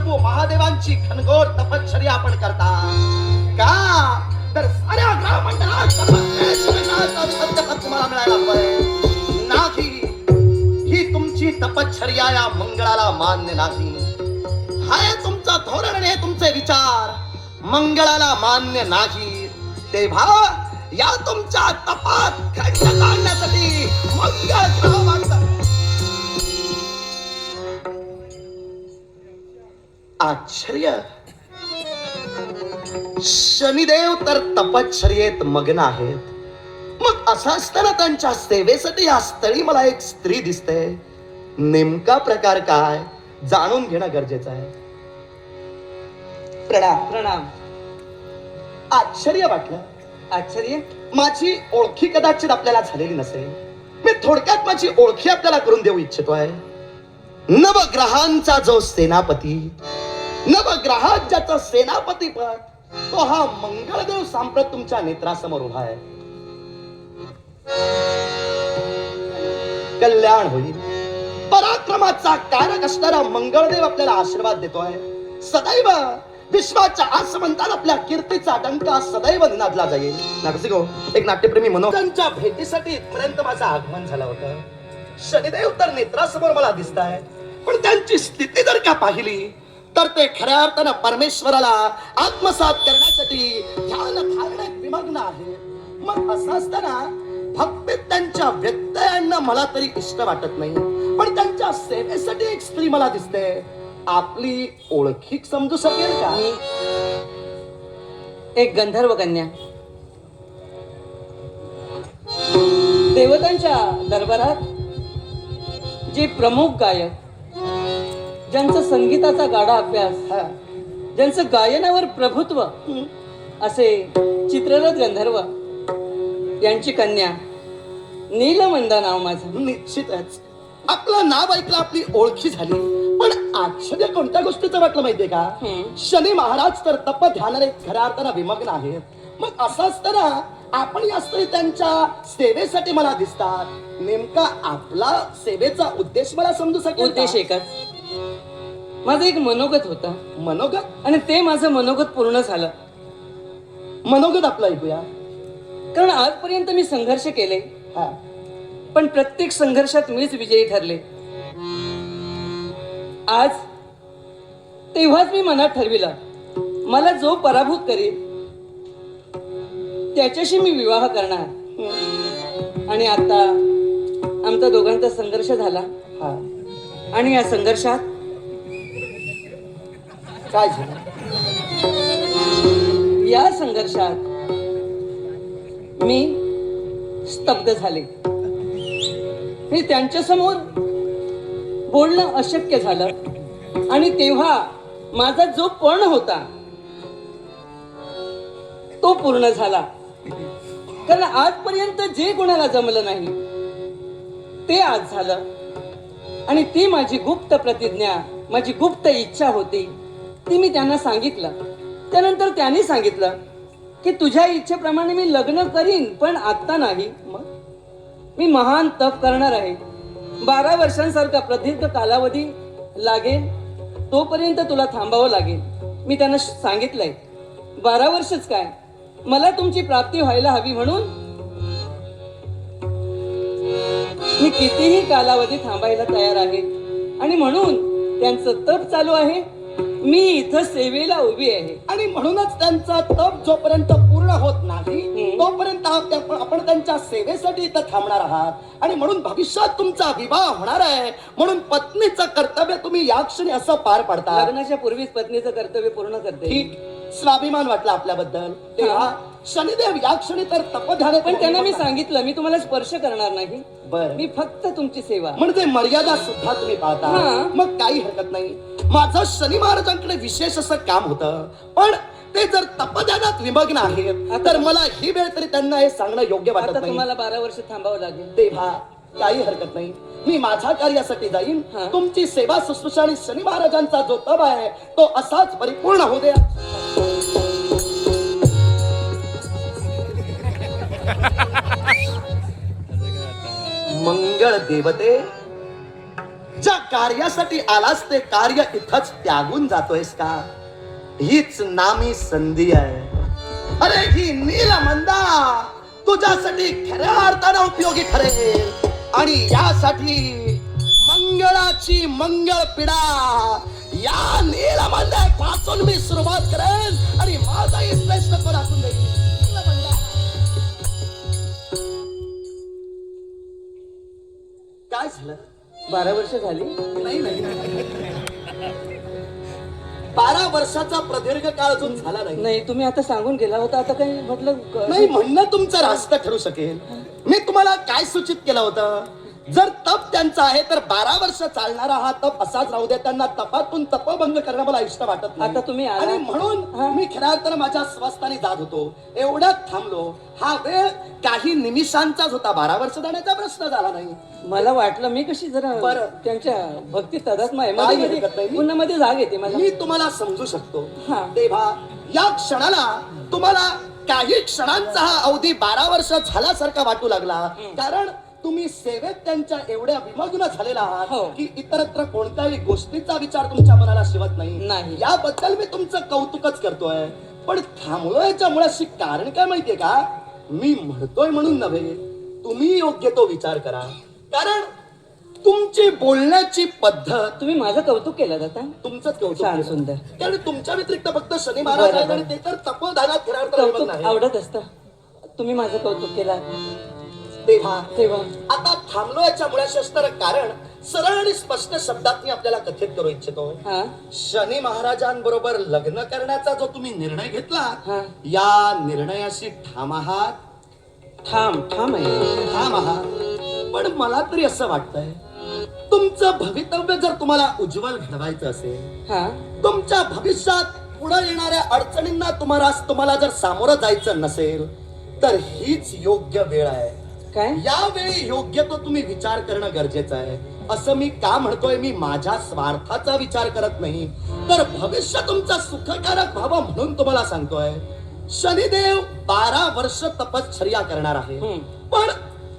प्रभू महादेवांची घनघोर तपश्चर्या आपण करता का? तर साऱ्या ग्रहमंडळात तपश्चर्याचं सत्यपद तुम्हाला मिळायला हवंय. नाही, ही तुमची तपश्चर्या या मंगळाला मान्य नाही. हाय तुमचं धोरण आणि हे तुमचे विचार मंगळाला मान्य नाही. तेव्हा या तुमच्या तपात खंड काढण्यासाठी मंगळ ग्रह मागतात. आश्चर्य, शनिदेव तर तपश्चर्येत मग्न आहेत. मग असं असताना त्यांच्या सेवेसाठी या स्थळी मला एक स्त्री दिसते. नेमका प्रकार काय जाणून घेणं गरजेचं आहे. प्रणाम. प्रणाम. आश्चर्य वाटलं. आश्चर्य? माझी ओळखी कदाचित आपल्याला झालेली नसेल. मी थोडक्यात माझी ओळखी आपल्याला करून देऊ इच्छितोय. नवग्रहांचा जो सेनापती, नवग्रहात ज्याचं सेनापती पद, तो हा मंगळदेव सांप्रत तुमच्या नेत्रासमोर उभा आहे. कल्याण होईल. पराक्रमाचा कारक असणारा मंगळदेव आपल्याला आशीर्वाद देतोय. सदैव विश्वाच्या आसमंतात आपल्या कीर्तीचा डंका सदैव निनादला जाईल. नागसिको, एक नाट्यप्रेमी मनोरंजनच्या भेटीसाठी इथपर्यंत माझं आगमन झालं होतं. शनिदेव तर नेत्रासमोर मला दिसत आहे, पण त्यांची स्थिती जर का पाहिली तर ते खऱ्या अर्थानं परमेश्वराला आत्मसात करण्यासाठी ध्यान धारणेत विमग्न आहे. मग असं असताना भक्तीत त्यांच्या व्यत्ययांना मला तरी इष्ट वाटत नाही, पण त्यांच्या सेवेसाठी एक स्त्री मला दिसते. आपली ओळखी समजू शकेल का? मी एक गंधर्व कन्या. देवतांच्या दरबारात जे प्रमुख गायक, ज्यांचं संगीताचा गाढा अभ्यास, ज्यांचं गायनावर प्रभुत्व असे चित्ररथ गंधर्व यांची कन्या नीलमंदा नाव माझं. निश्चितच आपलं नाव ऐकलं, आपली ओळखी झाली. पण आश्चर्य कोणत्या गोष्टीचं वाटलं माहितीये का? शनी महाराज तर तप ध्यानाने खऱ्या अर्थानं विमग्न आहेत. मग असं असताना आपण या स्त्री त्यांच्या सेवेसाठी मला दिसतात. नेमका आपला सेवेचा उद्देश मला समजू शकेल? उद्देश एकच, माझं एक मनोगत होतं. मनोगत? आणि ते माझं मनोगत पूर्ण झालं. मनोगत आपलं ऐकूया. कारण आजपर्यंत मी संघर्ष केले, पण प्रत्येक संघर्षात मीच विजयी ठरले. आज तेव्हाच मी मनात ठरविलं, मला जो पराभूत करेल त्याच्याशी मी विवाह करणार. आणि आता आमचा दोघांचा संघर्ष झाला. आणि या संघर्षात काय झालं? या संघर्षात मी स्तब्ध झाले. मी त्यांच्या समोर बोलणं अशक्य झालं. आणि तेव्हा माझा जो पण होता तो पूर्ण झाला. कारण आजपर्यंत जे कोणाला जमलं नाही ते आज झालं. आणि ती माझी गुप्त प्रतिज्ञा, माझी गुप्त इच्छा होती, ती मी त्यांना सांगितलं. त्यानंतर त्यांनी सांगितलं की तुझ्या इच्छेप्रमाणे मी लग्न करीन, पण आता नाही. मग मी महान तप करणार आहे. 12 वर्षांसारखा प्रदीर्घ कालावधी लागेल, तोपर्यंत तुला थांबावं लागेल. मी त्यांना सांगितलंय 12 वर्षच काय, मला तुमची प्राप्ती व्हायला हवी, म्हणून मी कितीही कालावधी थांबायला तयार आहे. आणि म्हणून त्यांचं तप चालू आहे, मी इथं सेवेला उभी आहे. आणि म्हणूनच त्यांचा तप जोपर्यंत पूर्ण होत नाही तोपर्यंत आपण त्यांच्या सेवेसाठी इथं थांबणार आहात. आणि म्हणून भविष्यात तुमचा विवाह होणार आहे, म्हणून पत्नीचं कर्तव्य तुम्ही या क्षणी असं पार पाडता. लग्नाच्या पूर्वीच पत्नीचं कर्तव्य पूर्ण करते. ठीक, स्वाभिमान वाटला आपल्याबद्दल. तेव्हा शनिदेव या क्षणी तर तपध्याने. पण त्यांना मी सांगितलं मी तुम्हाला स्पर्श करणार नाही. बरं, मी फक्त तुमची सेवा. म्हणजे मर्यादा सुद्धा तुम्ही पाळता. मग काही हरकत नाही. माझं शनी महाराजांकडे विशेष असं काम होतं, पण ते जर तपध्यानात विमग्न आहेत तर मला ही वेळ तरी त्यांना हे सांगणं योग्य वाटत नाही. तुम्हाला 12 वर्ष थांबावं लागेल. तेव्हा काही हरकत नाही, मी माझ्या कार्यासाठी जाईन. तुमची सेवा शुश्रूषा आणि शनी महाराजांचा जो तप आहे तो असाच परिपूर्ण होऊ द्या. मंगळ देवते, ज्या कार्यासाठी आलास ते कार्य इथंच त्यागून जातोयस का? हीच नामी संधी आहे. अरे ही नीलमंदा तुझ्यासाठी खऱ्या अर्थानं उपयोगी ठरेल आणि यासाठी मंगळाची मंगळ पिढा या नीलमंदापासून मी सुरुवात करेन आणि माझाही श्रेष्ठत्व राखून देईन. नीलमंदा. काय झालं? 12 वर्ष झाली. नाही 12 वर्षाचा प्रदीर्घ काळ अजून झाला नाही. नाही, तुम्ही आता सांगून गेला होता. आता काही म्हटलं नाही म्हणणं तुमचं रास्त ठरू शकेल. मी तुम्हाला काय सूचित केलं होतं? जर तप त्यांचा आहे तर 12 वर्ष चालणारा हा तप असाच राहू दे. त्यांना तपातून तपभंग करणं मला इष्ट वाटत नाही. आता तुम्ही आला. आणि म्हणून मी खऱ्या अर्थानं माझ्या स्वस्थानी जात होतो. एवढ्यात थांबलो. हा वेळ काही निमिषांचाच होता. 12 वर्ष जाण्याचा प्रश्न झाला नाही. मला वाटलं मी कशी जरा बरं. त्यांच्या भक्ती तदात्म आहे. काय हरकत नाही. पुन्हा मध्ये जाग येते मला. मी तुम्हाला समजू शकतो. हा. तेव्हा या क्षणाला तुम्हाला काही क्षणांचा हा अवधी 12 वर्ष झाल्यासारखा वाटू लागला. कारण तुम्ही सेवेत त्यांच्या एवढ्या विमग्न झालेला आहात हो. की इतरत्र कोणत्याही गोष्टीचा विचार तुमच्या मनाला शिवत नाही. नाही. याबद्दल मी तुमचं कौतुकच करतोय. पण थांबलोय याच्या मुळाशी कारण काय माहितीये का? मी म्हणतोय म्हणून नव्हे, तुम्ही योग्य तो विचार करा. कारण तुमची बोलण्याची पद्धत, तुम्ही माझं कौतुक केलं जाता. तुमचंच कौतुक छान, केलं. सुंदर. कारण तुमच्या व्यतिरिक्त फक्त शनी महाराज आहेत बरोबर. आणि ते तर तपोदानात फिरायला कौतुक आहे. आवडत असतं. तुम्ही माझं कौतुक केलं तेव्हा तेव्हा आता थांबलो याच्या मुळाशी असणारं कारण सरळ आणि स्पष्ट शब्दात मी आपल्याला कथित करू इच्छितो. हा शनी महाराजांबरोबर लग्न करण्याचा जो तुम्ही निर्णय घेतला, हा. या निर्णयाशी ठाम आहात. ठाम आहे. ठाम आहात. पण मला तरी असं वाटतंय तुमचं भवितव्य जर तुम्हाला उज्ज्वल घडवायचं असेल, हा तुमच्या भविष्यात पुढे येणाऱ्या अडचणींना तुम्हाला जर सामोरं जायचं नसेल तर हीच योग्य वेळ आहे. काय यावेळी योग्य तो तुम्ही विचार करणं गरजेचं आहे. असं मी का म्हणतोय? मी माझ्या स्वार्थाचा विचार करत नाही, तर भविष्य तुमचं सुखकारक व्हावं म्हणून तुम्हाला सांगतोय. शनिदेव 12 वर्ष तपश्चर्या करणार आहे. पण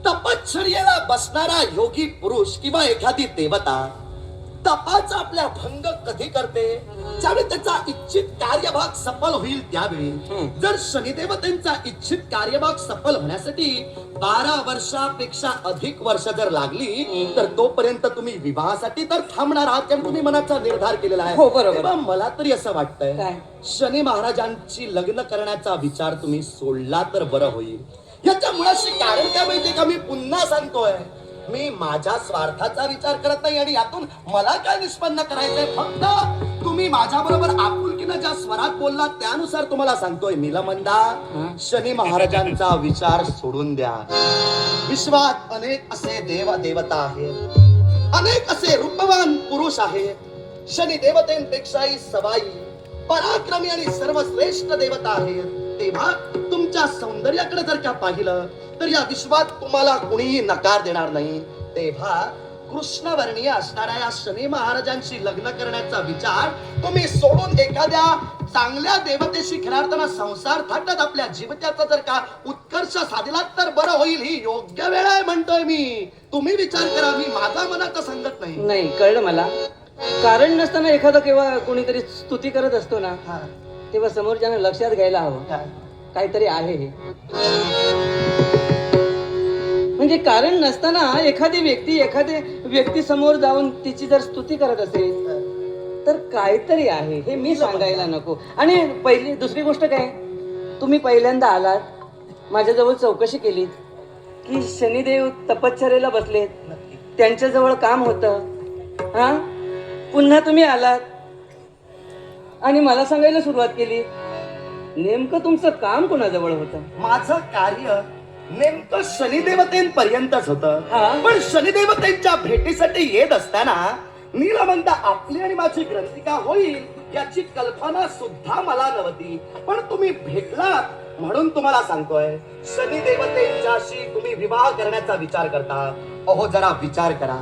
तपश्चर्येला बसणारा योगी पुरुष किंवा एखादी देवता तपाचा आपल्या भंग कधी करते? ज्यावेळी त्याचा इच्छित कार्यभाग सफल होईल त्यावेळी. जर शनिदेवतेंचा इच्छित कार्यभाग सफल होण्यासाठी 12 वर्षापेक्षा अधिक वर्ष जर लागली तर तोपर्यंत तुम्ही विवाहासाठी तर थांबणार आहात, कारण तुम्ही मनाचा निर्धार केलेला आहे. हो, बरोबर. तेव्हा मला तरी असं वाटतंय काय? शनी महाराजांची लग्न करण्याचा विचार तुम्ही सोडला तर बरं होईल. याच्या मुळाशी कारण काय माहितीये का? मी पुन्हा सांगतोय, मी माझ्या स्वार्थाचा विचार करत नाही आणि यातून मला काय निष्पन्न करायचंय. फक्त तुम्ही माझ्या बरोबर आपुलकीनं ज्या स्वरात बोललात त्यानुसार तुम्हाला सांगतोय, नीलमंदा, शनी महाराजांचा विचार सोडून द्या. विश्वात अनेक असे देव देवता आहेत, अनेक असे रूपवान पुरुष आहेत. शनी देवतेंपेक्षाही सवाई पराक्रमी आणि सर्वश्रेष्ठ देवता आहेत. तेव्हा तुमच्या सौंदर्याकडे जर का पाहिलं तर या विश्वात तुम्हाला कुणीही नकार देणार नाही. तेव्हा कृष्णवर्णीय असणाऱ्या या शनी महाराजांशी लग्न करण्याचा विचार तुम्ही सोडून एखाद्या चांगल्या देवतेशी खऱ्या अर्थानं संसार थाटत आपल्या जीविताचा जर का उत्कर्ष साधलात तर बरं होईल. ही योग्य वेळ आहे म्हणतोय मी. तुम्ही विचार करा, मी माझा मनात सांगत नाही. नाही, कळलं मला. कारण नसताना एखादं केव्हा कोणीतरी स्तुती करत असतो ना, तेव्हा समोरच्यानं लक्षात घ्यायला हवं काहीतरी आहे हे. म्हणजे कारण नसताना एखादी व्यक्ती समोर जाऊन तिची जर स्तुती करत असेल तर काहीतरी आहे हे मी सांगायला नको. आणि दुसरी गोष्ट काय, तुम्ही पहिल्यांदा आलात, माझ्याजवळ चौकशी केली की शनिदेव तपश्चर्येला बसलेत, त्यांच्याजवळ काम होतं. हा, पुन्हा तुम्ही आलात आणि मला सांगायला सुरुवात केली. नेमकं तुमचं काम कोणाजवळ होतं? माझं कार्य नेमकं शनिदेवतेंपर्यंतच होतं. पण शनिदेवतेंच्या भेटीसाठी येत असताना नीलमंदा आपली आणि माझी ग्रंथिका होईल याची कल्पना सुद्धा मला नव्हती. पण तुम्ही भेटलात म्हणून तुम्हाला सांगतोय, शनिदेवतेंच्याशी तुम्ही विवाह करण्याचा विचार करता. अहो जरा विचार करा,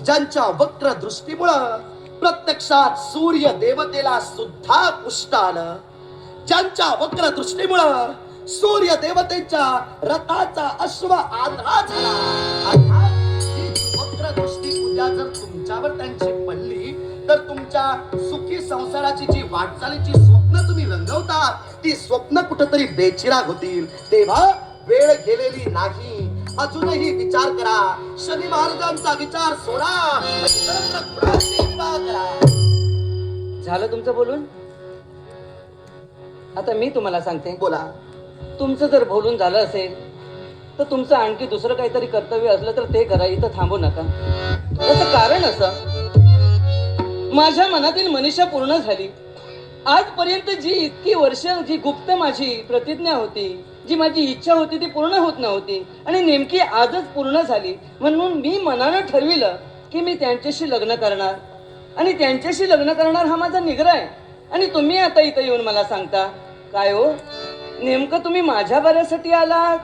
ज्यांच्या वक्र दृष्टीमुळं प्रत्यक्षात सूर्य देवतेला सुद्धा पुष्ट आलं, ज्यांच्या वक्र दृष्टीमुळं सूर्य देवतेच्या रथाचा अश्व आधा झाला. अर्थात ही वक्र दृष्टी उद्या जर तुमच्या तुमच्यावर त्यांची पडली तर तुमच्या सुखी संसाराची जी वाटचालीची स्वप्न तुम्ही रंगवतात ती स्वप्न कुठंतरी बेचिराग होतील. तेव्हा वेळ गेलेली नाही, अजूनही विचार करा. शनी महाराजांचा विचार सोडा, इतरत्र कुणाशी विवाह करा. झालं तुमचं बोलून? आता मी तुम्हाला सांगते. बोला. तुमचं जर बोलून झालं असेल तर तुमचं आणखी दुसरं काहीतरी कर्तव्य असलं तर ते करा, इथं थांबू नका. त्याचं कारण असं, माझ्या मनातील मनीषा पूर्ण झाली. आजपर्यंत जी इतकी वर्ष जी गुप्त माझी प्रतिज्ञा होती, जी माझी इच्छा होती ती पूर्ण होत नव्हती आणि नेमकी आजच पूर्ण झाली. म्हणून मी मनानं ठरविलं की मी त्यांच्याशी लग्न करणार आणि त्यांच्याशी लग्न करणार हा माझा निग्रह आहे. आणि तुम्ही आता इथं येऊन मला सांगता काय हो, नेमकं तुम्ही माझ्या बऱ्यासाठी आलात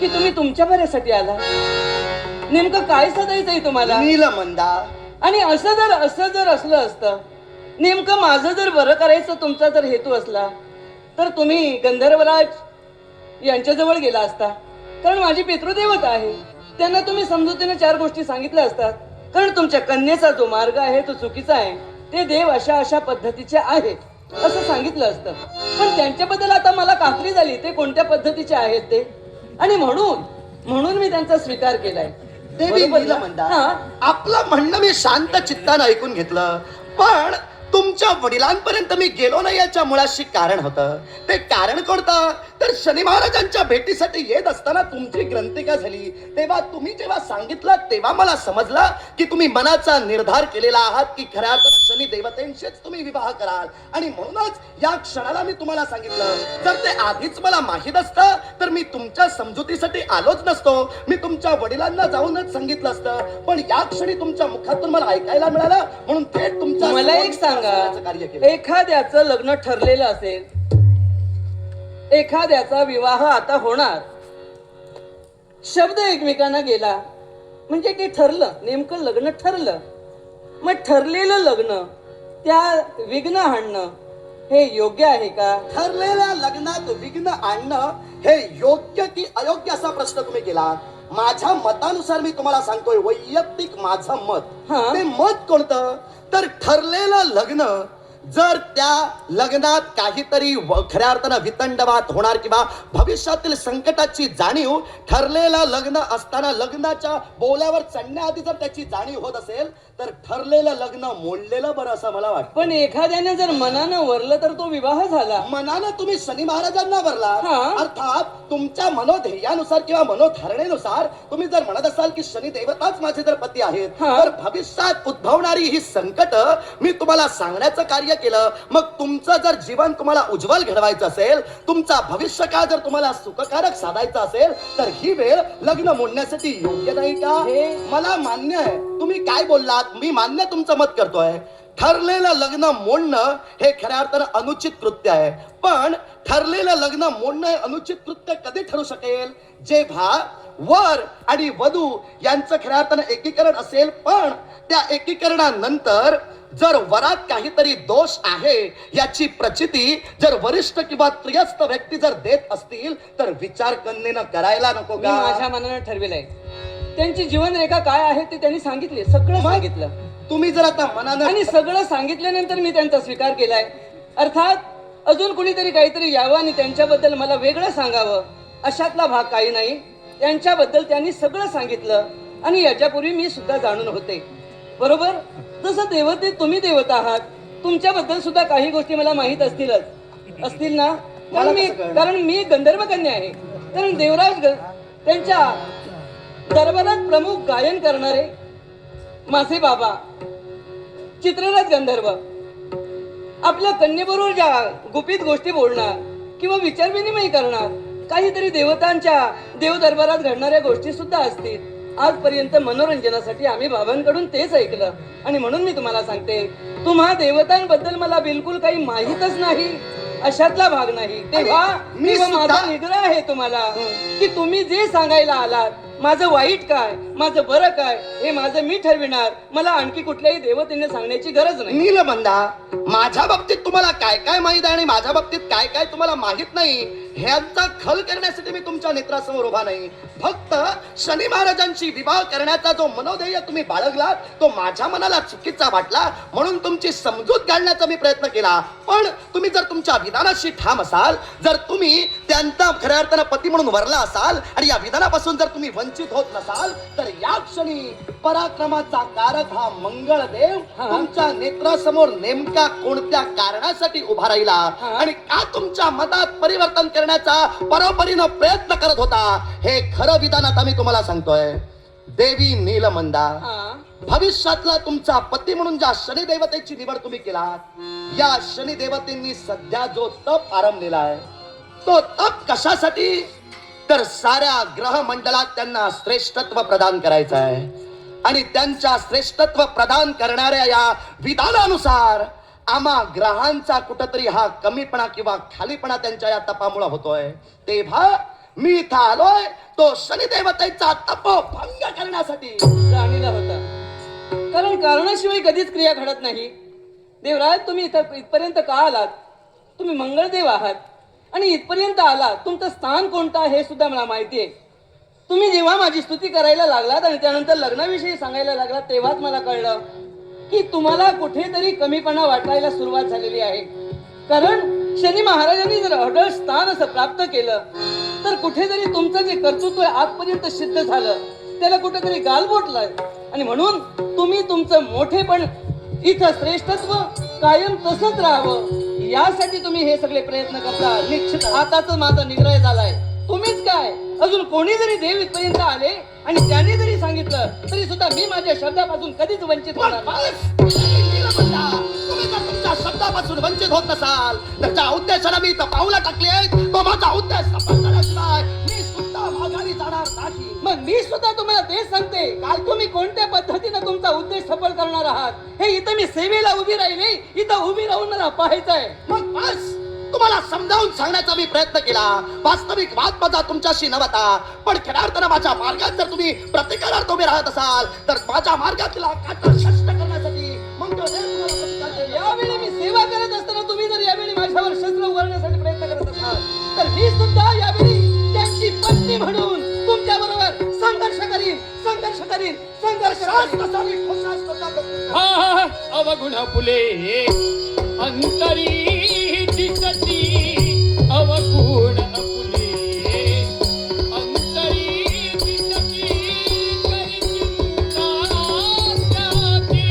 की तुम्ही तुमच्या बऱ्यासाठी आलात? नेमकं काय साधायचंय तुम्हाला? नीलमंदा, आणि असं जर असलं असतं, नेमकं माझं जर बरं करायचं तुमचा जर हेतू असला तर तुम्ही गंधर्वराज यांच्याजवळ गेला असता, कारण माझी पितृदेवता आहे. त्यांना तुम्ही समजुतीने 4 गोष्टी सांगितल्या असतात, कारण तुमच्या कन्येचा जो मार्ग आहे तो चुकीचा आहे, ते देव अशा अशा पद्धतीचे आहेत असं सांगितलं असतं. पण त्यांच्याबद्दल आता मला खात्री झाली ते कोणत्या पद्धतीचे आहेत ते, आणि म्हणून मी त्यांचा स्वीकार केलाय. देवी बरोबर ना? नीलमंदा, हा. आपलं म्हणणं मी शांत चित्तानं ऐकून घेतलं, पण तुमच्या वडिलांपर्यंत मी गेलो नाही याच्या मुळाशी कारण होतं. ते कारण कोणतं? तर शनी महाराजांच्या भेटीसाठी येत असताना तुमची ग्रंथिका झाली. तेव्हा तुम्ही जेव्हा सांगितलं तेव्हा मला समजलं की तुम्ही मनाचा निर्धार केलेला आहात की खऱ्या अर्थानं शनी देवतेंशीच तुम्ही विवाह कराल. आणि म्हणूनच या क्षणाला मी तुम्हाला सांगितलं. जर ते आधीच मला माहित असतं तर मी तुमच्या समजुतीसाठी आलोच नसतो. मी तुमच्या वडिलांना जाऊनच सांगितलं असतं. पण या क्षणी तुमच्या मुखातून मला ऐकायला मिळालं म्हणून थेट तुमच्या मला एक सांगा, कार्य केलं. एखाद्याचं लग्न ठरलेलं असेल, एखाद्याचा विवाह आता होणार, शब्द एकमेकांना गेला म्हणजे ते ठरलं, नेमकं लग्न ठरलं. मग ठरलेलं लग्न त्या विघ्न आणणं हे योग्य आहे का? ठरलेल्या लग्नात विघ्न आणणं हे योग्य की अयोग्य असा प्रश्न तुम्ही केला. माझ्या मतानुसार मी तुम्हाला सांगतोय, वैयक्तिक माझं मत. हा. ते मत कोणतं? तर ठरलेलं लग्न जर त्या लग्नात काहीतरी खऱ्या अर्थानं वितंडवाद होणार किंवा भविष्यातील संकटाची जाणीव ठरलेलं लग्न असताना लग्नाच्या बोल्यावर चढण्याआधी जर त्याची जाणीव होत असेल तर ठरलेलं लग्न मोडलेलं बरं असं मला वाटतं. पण एखाद्याने जर मनानं वरलं तर तो विवाह झाला. मनानं तुम्ही शनी महाराजांना वरला, हा. अर्थात तुमच्या मनोध्येयानुसार किंवा मनोधारणेनुसार तुम्ही जर म्हणत असाल की शनी देवताच माझे जर पती आहेत, हा. तर भविष्यात उद्भवणारी ही संकट मी तुम्हाला सांगण्याचं कार्य केलं. मग तुमचं जर जीवन तुम्हाला उज्ज्वल घडवायचं असेल, तुमचा भविष्यकाळ जर तुम्हाला सुखकारक साधायचा असेल तर ही वेळ लग्न मोडण्यासाठी योग्य नाही का? हे मला मान्य आहे तुम्ही काय बोललात, मी मान्य तुमचं मत करतोय. ठरलेलं लग्न मोडणं हे खऱ्या अर्थानं अनुचित कृत्य आहे. पण ठरलेलं लग्न मोडणं हे अनुचित कृत्य कधी ठरू शकेल? जेव्हा वर आणि वधू यांचं खऱ्या अर्थानं एकीकरण असेल, पण त्या एकीकरणानंतर जर वरात काहीतरी दोष आहे याची प्रचिती जर वरिष्ठ किंवा त्रियस्थ व्यक्ती जर देत असतील तर विचार कन्येनं करायला नको मी का? माझ्या मनानं ठरविलंय. त्यांची जीवनरेखा काय आहे ते त्यांनी सांगितले, सगळं मग? सांगितलं. तुम्ही जर आता मनानं आणि सगळं सांगितल्यानंतर मी त्यांचा स्वीकार केलाय. अर्थात अजून कुणीतरी काहीतरी यावं आणि त्यांच्याबद्दल मला वेगळं सांगावं अशातला भाग काही नाही. त्यांच्याबद्दल त्यांनी सगळं सांगितलं आणि याच्यापूर्वी मी सुद्धा जाणून होते. बरोबर, जसं देवते तुम्ही देवता आहात, तुमच्याबद्दल सुद्धा काही गोष्टी मला माहीत असतील ना? कारण मी गंधर्व कन्या आहे. कारण देवराज त्यांच्या दरबारात प्रमुख गायन करणारे माझे बाबा चित्रराज गंधर्व आपल्या कन्येबरोबर ज्या गुपित गोष्टी बोलणार किंवा विचारविनिमय करणार, काहीतरी देवतांच्या देव दरबारात घडणाऱ्या गोष्टी सुद्धा असतील. आजपर्यंत मनोरंजनासाठी आम्ही बाबांकडून तेच ऐकलं आणि म्हणून मी तुम्हाला सांगते, तुम्हा देवतांबद्दल मला बिलकुल काही माहीतच नाही अशातला भाग नाही. तेव्हा मी माझा सुद्धा- निग्रह आहे तुम्हाला की तुम्ही जे सांगायला आलात माझं वाईट काय, माझं बरं काय, हे माझं मी ठरविणार. मला आणखी कुठल्याही देवतेने सांगण्याची गरज नाही. नीलबंधा, माझ्या बाबतीत तुम्हाला काय काय माहित आहे आणि माझ्या बाबतीत काय काय तुम्हाला माहित नाही, ह्यांचा खल करण्यासाठी मी तुमच्या नेत्रासमोर उभा नाही. फक्त शनी महाराजांशी विवाह करण्याचा जो मनोध्येय तुम्ही बाळगलात तो माझ्या मनाला चुकीचा वाटला, म्हणून तुमची समजूत घालण्याचा मी प्रयत्न केला. पण तुम्ही जर तुमच्या विधानाशी ठाम असाल, जर तुम्ही त्यांचा खऱ्या अर्थानं पती म्हणून वरला असाल आणि या विधानापासून जर तुम्ही वंचित होत नसाल, तर या क्षणी पराक्रमाचा कारक हा मंगळदेव तुमच्या नेत्रासमोर नेमका कोणत्या कारणासाठी उभा राहिला आणि का तुमच्या मतात परिवर्तन करण्याचा परोपरीनं प्रयत्न करत होता, हे खरं विधान आता मी तुम्हाला सांगतोय. देवी नीलमंदा, भविष्यातला तुमचा पती म्हणून ज्या शनिदेवतेची निवड तुम्ही केलात, या शनिदेवतेंनी सध्या जो तप आरंभलेला आहे, तो तप कशासाठी, तर साऱ्या ग्रह मंडळात त्यांना श्रेष्ठत्व प्रदान करायचं आहे. आणि त्यांच्या श्रेष्ठत्व प्रदान करणाऱ्या या विधानानुसार आम्हा ग्रहांचा कुठतरी हा कमीपणा किंवा खालीपणा त्यांच्या या तपामुळे होतोय. तेव्हा मी इथं आलोय तो शनिदेवतेचा तप भंग करण्यासाठी. जाणीला होता, कारण कारणाशिवाय कधीच क्रिया घडत नाही. देवराज, तुम्ही इथपर्यंत का आलात? तुम्ही मंगळदेव आहात आणि इथपर्यंत आलात. तुमचं स्थान कोणतं हे सुद्धा मला माहिती आहे. तुम्ही जेव्हा माझी स्तुती करायला लागलात आणि त्यानंतर लग्नाविषयी सांगायला लागलात, तेव्हाच मला कळलं की तुम्हाला कुठेतरी कमीपणा वाटायला सुरुवात झालेली आहे. कारण शनी महाराजांनी जर अढळ स्थान असं प्राप्त केलं, तर कुठेतरी तुमचं जे कर्तृत्व आजपर्यंत सिद्ध झालं त्याला कुठेतरी गालबोटलाय. आणि म्हणून तुम्ही तुमचं मोठेपण, इथं श्रेष्ठत्व कायम तसंच राहावं, यासाठी तुम्ही हे सगळे प्रयत्न करता. निश्चित आताच माझा निग्रह झालाय. तुम्हीच काय, अजून कोणी जरी देव इथपर्यंत आले आणि त्यांनी जरी सांगितलं तरी सुद्धा मी माझ्या शब्दापासून कधीच वंचित होणार नाही. तुम्ही जर तुमच्या शब्दापासून वंचित होत नसाल, तर ज्या उद्देशाला मी इथं पाऊला टाकली आहेत, तो माझा उद्देश सफल झाल्याशिवाय मी सुद्धा माघारी जाणार नाही. मग मी सुद्धा तुम्हाला तेच सांगते, काल तुम्ही कोणत्या पद्धतीने तुमचा उद्देश सफल करणार आहात, हे इथं मी सेवेला उभी राहिली, इथं उभी राहून मला पाहायचंय. मग बस, तुम्हाला समजावून सांगण्याचा मी प्रयत्न केला. वास्तविक वाद माझा तुमच्याशी नव्हता, पण खऱ्या अर्थानं माझ्या मार्गात जर तुम्ही प्रतिकारार्थ उभे राहत असाल, तर माझ्या मार्गातला काटा शस्त्र करण्यासाठी यावेळी मी सेवा करत असताना तुम्ही जर यावेळी माझ्यावर शस्त्र उभारण्यासाठी प्रयत्न करत असाल, तर मी सुद्धा यावेळी त्यांची पत्नी म्हणून तुमच्या बरोबर संघर्ष करीन, संघर्ष करीन, संघर्ष. अवगुण फुले अंतरी दिसती, अवगुण फुले अंतरी दिसती, करी चिंता त्याची,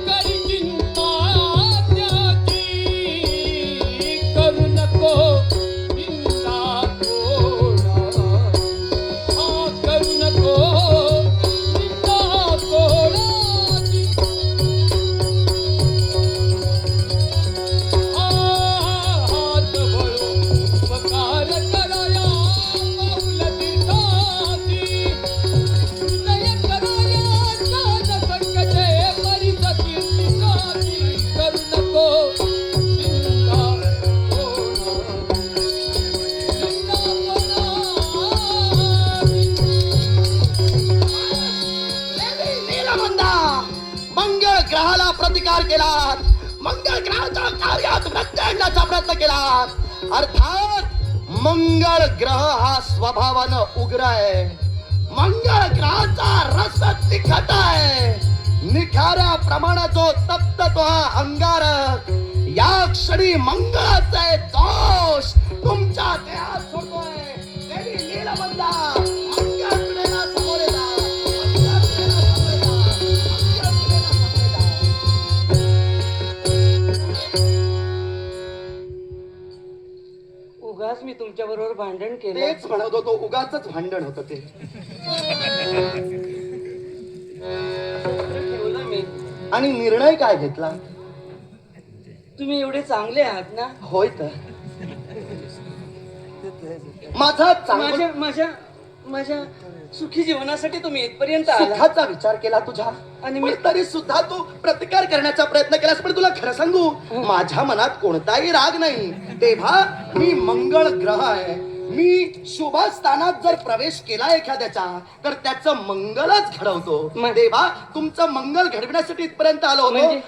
करी चिंता त्याची, करू नको चिंता कोणा, करू नको चिंता कोणाची. हात वळून उपकार कराया पाऊल तीर्थाची, हृदय कराया ज्ञान संकटे परिस कीर्तिकाची, करू नको चिंता कोणाची, चिंता कोणाची. नीलमंदा, मंगळ ग्रहाला प्रतिकार केलात, मंगळ ग्रहाच्या कार्यात व्यत्यय आणण्याचा प्रयत्न केलात. अर्थात मंगळ ग्रह हा स्वभावानं उग्र आहे, मंगळ ग्रहाचा रस तिखट आहे, निखाऱ्या प्रमाणात जो तप्त तो हा अंगारक. या क्षणी मंगळाचे दोष तुमच्या देहात सोडतोय. देवी नीलमंदा, मंगळ पिढेला समोर येता, मंगळ पिढेला समोर येता, मंगळ पिढेला समोर येता. उगाच मी तुमच्या बरोबर भांडण केलं. तेच म्हणत होतो, उगाचच भांडण होतं ते. ठेवलं मी. आणि निर्णय काय घेतला? तुम्ही एवढे चांगले आहात ना. होय तर माझा चांगला माझ्या माझ्या माझ्या सुखी जीवनासाठी तुम्ही इथपर्यंत आला सुखाचा विचार केला तुझ्या, आणि मी तरी सुद्धा तू प्रतिकार करण्याचा प्रयत्न केलास. पण तुला खरं सांगू, माझ्या मनात कोणताही राग नाही. तेव्हा मी मंगळ ग्रह आहे, मी शुभ स्थानात जर प्रवेश केला एखाद्याचा तर त्याचं मंगलच घडवतो. मग? देवा तुमचं मंगल घडविण्यासाठी इथपर्यंत आलो होतो. म्हणजे?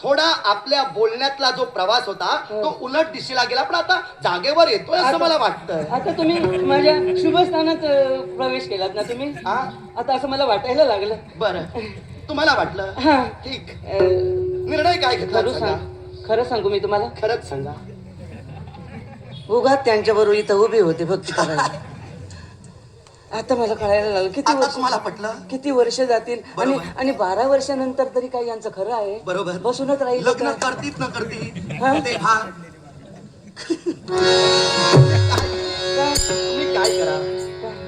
थोडा आपल्या बोलण्यातला जो प्रवास होता तो उलट दिशेला गेला, पण आता जागेवर येतोय असं मला वाटतं. आता तुम्ही माझ्या शुभ स्थानात प्रवेश केलात ना तुम्ही. हा आता असं मला वाटायला लागलं. बरं, तुम्हाला वाटलं हा. ठीक. अ, निर्णय काय घेतला खरं सांगा. खरं सांगू मी तुम्हाला. खरंच सांगा. उगाच त्यांच्याबरोबर इथं उभी होते भक्ती करायला. आता मला कळायला लागलं आता तुम्हाला पटलं? किती वर्ष जातील आणि बरोबर. आणि 12 वर्षानंतर तरी काय यांचं खरं आहे. बरोबर. बसूनच राहील लग्न का? करतीत न करती हा? तेव्हा तुम्ही काय करा,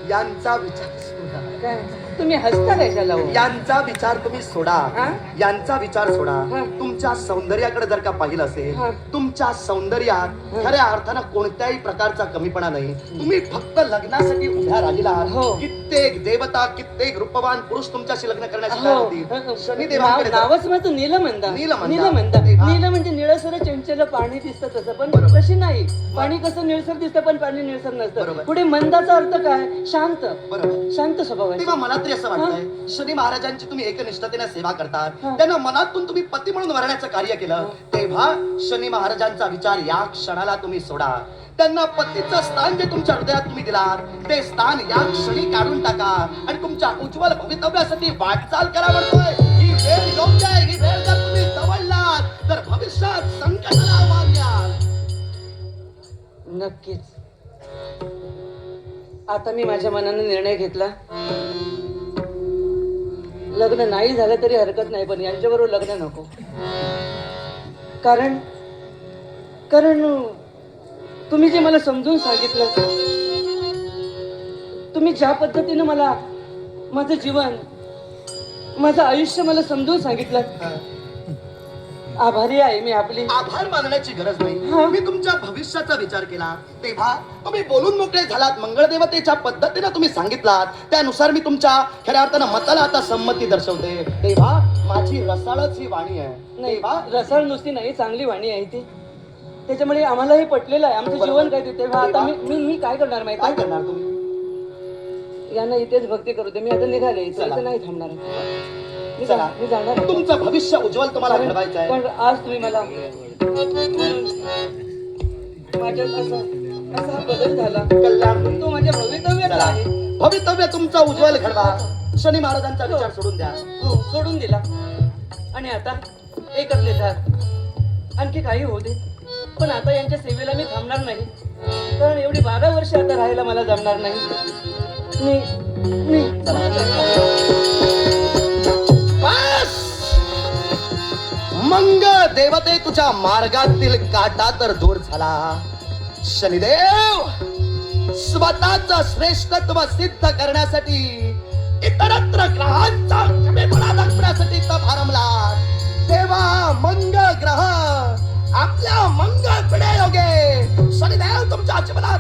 यांचा विचार सोडा. काय तुम्ही हसता कशाला हो? यांचा विचार तुम्ही सोडा. हा? यांचा विचार सोडा. हा. तुमच्या सौंदर्याकडे जर का पाहिलं असेल, हा. तुमच्या सौंदर्यात खऱ्या अर्थानं कोणत्याही प्रकारचा कमीपणा नाही. तुम्ही फक्त लग्नासाठी उभ्या राहिला. हो. कित्येक देवता, कित्येक रूपवान पुरुष तुमच्याशी लग्न करण्याची तयार हो. होती. शनिदेवांकडे जा. नावच माझं नीलमंदा. नीलमंदा. नीलमंदा. तेव्हा- नील म्हणजे निळसर चंचल पाणी दिसतं तसं, पण बरोबर. तशी नाही. पाणी कसं निळसर दिसतं पण पाणी निळसर नसतं. बरोबर. पुढे मंदाचा अर्थ काय? शांत. बरोबर. शांत स्वभावाची. तेव्हा मला तरी असं वाटतंय, शनी महाराजांची तुम्ही एकनिष्ठतेने सेवा करतात, हा. त्यांना मनातून तुम्ही पती म्हणून वरण्याचं कार्य केलं, तेव्हा शनी महाराजांचा विचार या क्षणाला तुम्ही सोडा. त्यांना पतीचं स्थान जे तुमच्या हृदयात तुम्ही दिलात ते स्थान या क्षणी काढून टाका आणि तुमच्या उज्ज्वल भवितव्यासाठी वाटचाल करा. म्हणतोय ही वेळ योग्य आहे. ही वेळ जर तुम्ही जवळलात तर भविष्यात संकटाला आव्हान द्याल. नक्कीच. आता मी माझ्या मनाने निर्णय घेतला. लग्न नाही झालं तरी हरकत नाही, पण यांच्याबरोबर लग्न नको. कारण तुम्ही जे मला समजून सांगितलं, तुम्ही ज्या पद्धतीनं मला माझं जीवन, माझं आयुष्य मला समजून सांगितलं, आभारी आहे मी आपली. आभार मानण्याची गरज हा. नाही. मी तुमच्या भविष्याचा विचार केला, तेव्हा तुम्ही बोलून मोकळे झालात. मंगळदेवतेच्या पद्धतीने तुम्ही सांगितलात, त्यानुसार मी तुमच्या खऱ्या अर्थानं मताला आता संमती दर्शवते. तेव्हा माझी रसाळच ही वाणी आहे. नाही, तेव्हा रसाळ नुसती नाही, चांगली वाणी आहे ती. त्याच्यामुळे आम्हाला हे पटलेलं आहे. आमचं बरोबर. जीवन काय ते. तेव्हा आता मी काय करणार माहिती काय आहे? करणार तुम्ही? यांना इथेच भक्ती करू दे. मी आता निघाले. चला. इथं नाही थांबणार. चला. मी जाणार आहे. तुमचं भविष्य उज्ज्वल तुम्हाला घडवायचं आहे. पण आज तुम्ही मला माझ्यात असा बदल झाला. कल्याण होईल. तो माझ्या भवितव्यात चला. आहे. भवितव्य तुमचा उज्ज्वल घडवा. शनी महाराजांचा विचार सोडून द्या. हो, सोडून दिला. आणि आता एकच निर्धार, आणखी काही होऊ दे, पण आता यांच्या सेवेला मी थांबणार नाही. कारण एवढी 12 वर्ष आता राहायला मला जमणार नाही. मी बस! मंग देवते तुझ्या मार्गातील काटा तर दूर झाला. शनिदेव स्वतःच श्रेष्ठत्व सिद्ध करण्यासाठी इतरत्र ग्रहांचा कमीपणा दाखवण्यासाठी इथं फारमला. तेव्हा मंग ग्रह आपल्या मंगळ पिढे योगे शनिदेव तुमच्या जीवनात